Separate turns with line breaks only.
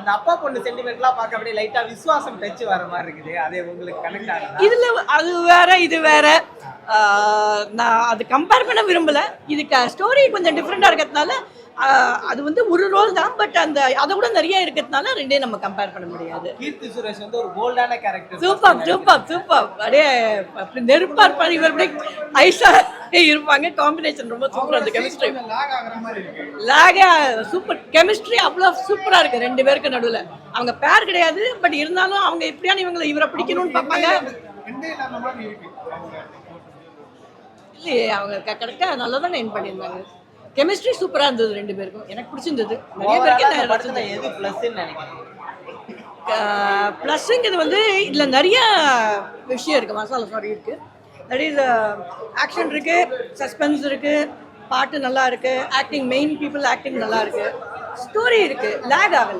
அந்த அப்பா பொண்ணு சென்டிமெண்ட்லாம் பார்க்க அப்படியே லைட்டா விசுவாசம் டச் வர மாதிரி இருக்குது. அது உங்களுக்கு கனெக்ட் ஆகுதா?
இதுல அது வேற இது வேற. நான் அது கம்பேர் பண்ண விரும்பல. இதுக்கு ஸ்டோரி கொஞ்சம் டிஃப்ரெண்டா இருக்கிறதுனால அது வந்து ஒரு ரோல் தான். பட் அந்த அதை விட நிறைய இருக்கிறதுனால ரெண்டே நம்ம கம்பேர் பண்ண முடியாது.
கீர்த்தி சுரேஷ் வந்து ஒரு போல்டான கேரக்டர்.
Super super super. அப்படியே அப்படி நெருப்பா இருப்பாங்க, இவர் அப்படியே ஐஸா இருப்பாங்க. காம்பினேஷன் ரொம்ப சூப்பரா இருக்கு. Chemistry லாகா super. கெமிஸ்ட்ரி அவ்வளோ சூப்பரா இருக்கு ரெண்டு பேருக்கு நடுவில். அவங்க பேர் கிடையாது, பட் இருந்தாலும் அவங்க எப்படியான இவரை பிடிக்கணும்னு பார்ப்பாங்க. இல்லையே, அவங்க கரெக்டாக நல்லா தான் என் பண்ணியிருந்தாங்க. கெமிஸ்ட்ரி சூப்பராக இருந்தது ரெண்டு பேருக்கும். எனக்கு பிடிச்சிருந்தது. நிறைய பேருக்கு
எது ப்ளஸ்ன்னு நினைக்கிறேன்.
ப்ளஸ்ஸுங்கிறது வந்து இதில் நிறைய விஷயம் இருக்குது. மசாலா சாரி இருக்குது. தட் இஸ் ஆக்ஷன் இருக்குது, சஸ்பென்ஸ் இருக்குது, பாட்டு நல்லா இருக்குது, ஆக்டிங் மெயின் பீப்புள் ஆக்டிங் நல்லா இருக்குது, ஸ்டோரி இருக்குது, லேக் ஆகலை.